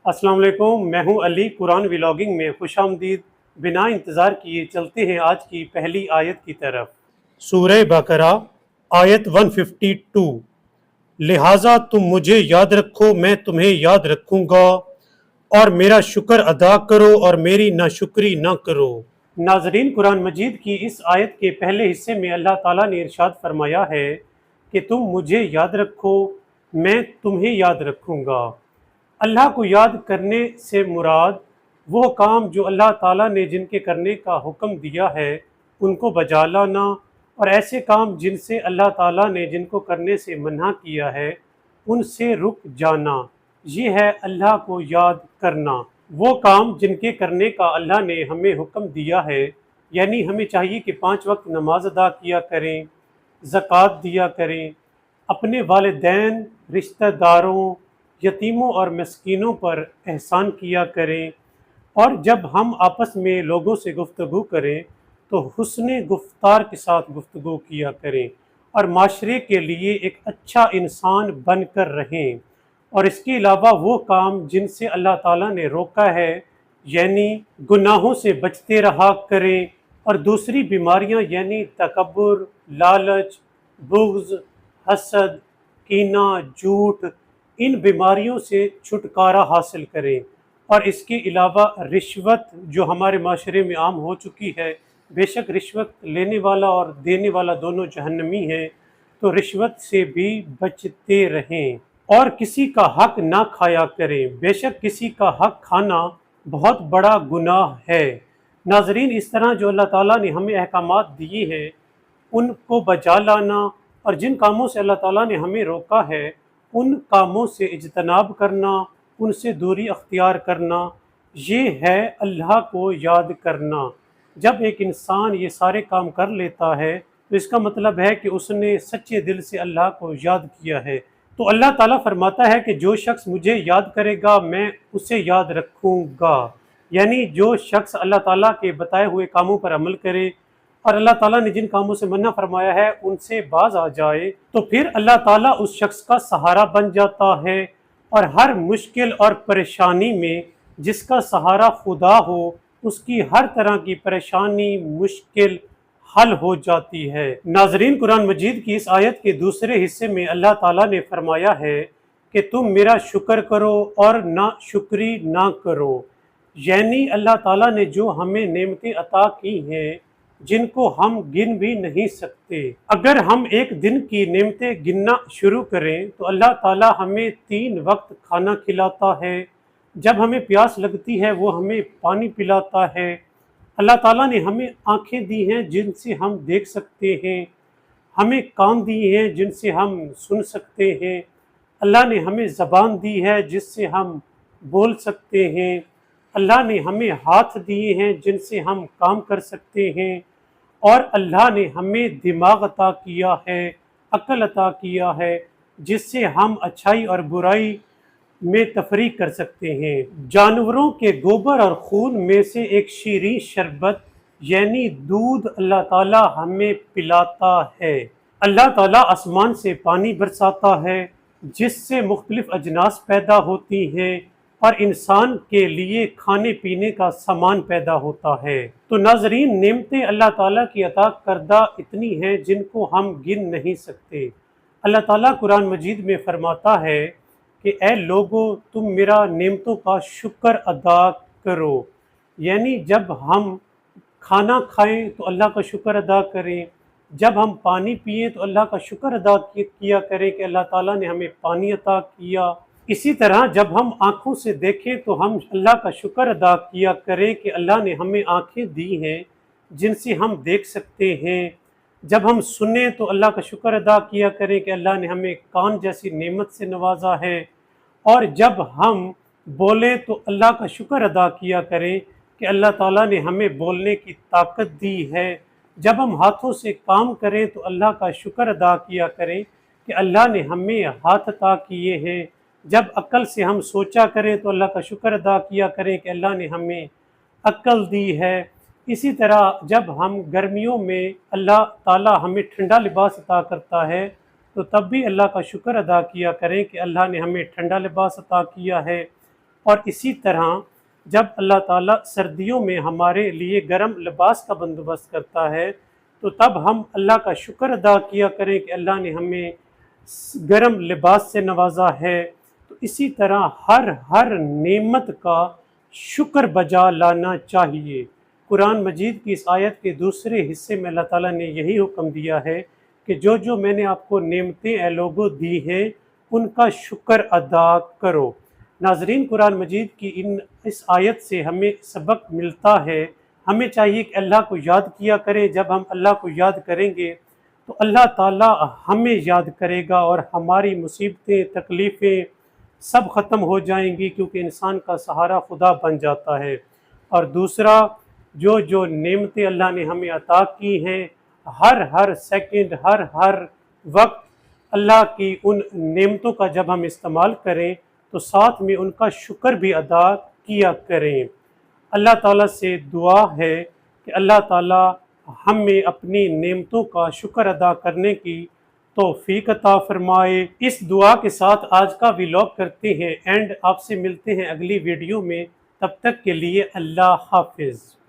السلام علیکم، میں ہوں علی۔ قرآن ولاگنگ میں خوش آمدید۔ بنا انتظار کیے چلتے ہیں آج کی پہلی آیت کی طرف۔ سورہ بقرہ آیت 152۔ لہٰذا تم مجھے یاد رکھو، میں تمہیں یاد رکھوں گا، اور میرا شکر ادا کرو اور میری ناشکری نہ کرو۔ ناظرین، قرآن مجید کی اس آیت کے پہلے حصے میں اللہ تعالیٰ نے ارشاد فرمایا ہے کہ تم مجھے یاد رکھو، میں تمہیں یاد رکھوں گا۔ اللہ کو یاد کرنے سے مراد وہ کام جو اللہ تعالیٰ نے جن کے کرنے کا حکم دیا ہے ان کو بجا لانا، اور ایسے کام جن سے اللہ تعالیٰ نے جن کو کرنے سے منع کیا ہے ان سے رک جانا، یہ ہے اللہ کو یاد کرنا۔ وہ کام جن کے کرنے کا اللہ نے ہمیں حکم دیا ہے، یعنی ہمیں چاہیے کہ 5 وقت نماز ادا کیا کریں، زکوٰۃ دیا کریں، اپنے والدین، رشتہ داروں، یتیموں اور مسکینوں پر احسان کیا کریں، اور جب ہم آپس میں لوگوں سے گفتگو کریں تو حسن گفتار کے ساتھ گفتگو کیا کریں، اور معاشرے کے لیے ایک اچھا انسان بن کر رہیں۔ اور اس کے علاوہ وہ کام جن سے اللہ تعالیٰ نے روکا ہے، یعنی گناہوں سے بچتے رہا کریں، اور دوسری بیماریاں یعنی تکبر، لالچ، بغض، حسد، کینہ، جھوٹ، ان بیماریوں سے چھٹکارا حاصل کریں۔ اور اس کے علاوہ رشوت جو ہمارے معاشرے میں عام ہو چکی ہے، بے شک رشوت لینے والا اور دینے والا دونوں جہنمی ہیں، تو رشوت سے بھی بچتے رہیں، اور کسی کا حق نہ کھایا کریں، بے شک کسی کا حق کھانا بہت بڑا گناہ ہے۔ ناظرین، اس طرح جو اللہ تعالیٰ نے ہمیں احکامات دیے ہیں ان کو بجا لانا، اور جن کاموں سے اللہ تعالیٰ نے ہمیں روکا ہے ان کاموں سے اجتناب کرنا، ان سے دوری اختیار کرنا، یہ ہے اللہ کو یاد کرنا۔ جب ایک انسان یہ سارے کام کر لیتا ہے تو اس کا مطلب ہے کہ اس نے سچے دل سے اللہ کو یاد کیا ہے۔ تو اللہ تعالیٰ فرماتا ہے کہ جو شخص مجھے یاد کرے گا میں اسے یاد رکھوں گا، یعنی جو شخص اللہ تعالیٰ کے بتائے ہوئے کاموں پر عمل کرے اور اللہ تعالیٰ نے جن کاموں سے منع فرمایا ہے ان سے باز آ جائے، تو پھر اللہ تعالیٰ اس شخص کا سہارا بن جاتا ہے، اور ہر مشکل اور پریشانی میں جس کا سہارا خدا ہو اس کی ہر طرح کی پریشانی، مشکل حل ہو جاتی ہے۔ ناظرین، قرآن مجید کی اس آیت کے دوسرے حصے میں اللہ تعالیٰ نے فرمایا ہے کہ تم میرا شکر کرو اور نا شکری نہ کرو، یعنی اللہ تعالیٰ نے جو ہمیں نعمتیں عطا کی ہیں جن کو ہم گن بھی نہیں سکتے، اگر ہم ایک دن کی نعمتیں گننا شروع کریں تو اللہ تعالیٰ ہمیں 3 وقت کھانا کھلاتا ہے، جب ہمیں پیاس لگتی ہے وہ ہمیں پانی پلاتا ہے، اللہ تعالیٰ نے ہمیں آنکھیں دی ہیں جن سے ہم دیکھ سکتے ہیں، ہمیں کان دی ہیں جن سے ہم سن سکتے ہیں، اللہ نے ہمیں زبان دی ہے جس سے ہم بول سکتے ہیں، اللہ نے ہمیں ہاتھ دیے ہیں جن سے ہم کام کر سکتے ہیں، اور اللہ نے ہمیں دماغ عطا کیا ہے، عقل عطا کیا ہے، جس سے ہم اچھائی اور برائی میں تفریق کر سکتے ہیں۔ جانوروں کے گوبر اور خون میں سے ایک شیریں شربت یعنی دودھ اللہ تعالیٰ ہمیں پلاتا ہے۔ اللہ تعالیٰ آسمان سے پانی برساتا ہے جس سے مختلف اجناس پیدا ہوتی ہیں اور انسان کے لیے کھانے پینے کا سامان پیدا ہوتا ہے۔ تو ناظرین، نعمتیں اللہ تعالیٰ کی عطا کردہ اتنی ہیں جن کو ہم گن نہیں سکتے۔ اللہ تعالیٰ قرآن مجید میں فرماتا ہے کہ اے لوگو تم میرا نعمتوں کا شکر ادا کرو، یعنی جب ہم کھانا کھائیں تو اللہ کا شکر ادا کریں، جب ہم پانی پئیں تو اللہ کا شکر ادا کیا کریں کہ اللہ تعالیٰ نے ہمیں پانی عطا کیا۔ اسی طرح جب ہم آنکھوں سے دیکھیں تو ہم اللہ کا شکر ادا کیا کریں کہ اللہ نے ہمیں آنکھیں دی ہیں جن سے ہم دیکھ سکتے ہیں، جب ہم سنیں تو اللہ کا شکر ادا کیا کریں کہ اللہ نے ہمیں کان جیسی نعمت سے نوازا ہے، اور جب ہم بولیں تو اللہ کا شکر ادا کیا کریں کہ اللہ تعالیٰ نے ہمیں بولنے کی طاقت دی ہے، جب ہم ہاتھوں سے کام کریں تو اللہ کا شکر ادا کیا کریں کہ اللہ نے ہمیں ہاتھ عطا کیے ہیں، جب عقل سے ہم سوچا کریں تو اللہ کا شکر ادا کیا کریں کہ اللہ نے ہمیں عقل دی ہے۔ اسی طرح جب ہم گرمیوں میں اللہ تعالیٰ ہمیں ٹھنڈا لباس عطا کرتا ہے تو تب بھی اللہ کا شکر ادا کیا کریں کہ اللہ نے ہمیں ٹھنڈا لباس عطا کیا ہے۔ اور اسی طرح جب اللہ تعالیٰ سردیوں میں ہمارے لیے گرم لباس کا بندوبست کرتا ہے تو تب ہم اللہ کا شکر ادا کیا کریں کہ اللہ نے ہمیں گرم لباس سے نوازا ہے۔ تو اسی طرح ہر نعمت کا شکر بجا لانا چاہیے۔ قرآن مجید کی اس آیت کے دوسرے حصے میں اللہ تعالیٰ نے یہی حکم دیا ہے کہ جو میں نے آپ کو نعمتیں اے لوگوں دی ہیں ان کا شکر ادا کرو۔ ناظرین، قرآن مجید کی اس آیت سے ہمیں سبق ملتا ہے۔ ہمیں چاہیے کہ اللہ کو یاد کیا کریں۔ جب ہم اللہ کو یاد کریں گے تو اللہ تعالیٰ ہمیں یاد کرے گا اور ہماری مصیبتیں تکلیفیں سب ختم ہو جائیں گی، کیونکہ انسان کا سہارا خدا بن جاتا ہے۔ اور دوسرا، جو نعمتیں اللہ نے ہمیں عطا کی ہیں، ہر سیکنڈ ہر وقت اللہ کی ان نعمتوں کا جب ہم استعمال کریں تو ساتھ میں ان کا شکر بھی ادا کیا کریں۔ اللہ تعالیٰ سے دعا ہے کہ اللہ تعالیٰ ہمیں اپنی نعمتوں کا شکر ادا کرنے کی توفیق عطا فرمائے۔ اس دعا کے ساتھ آج کا ولاگ کرتے ہیں اینڈ، آپ سے ملتے ہیں اگلی ویڈیو میں۔ تب تک کے لیے اللہ حافظ۔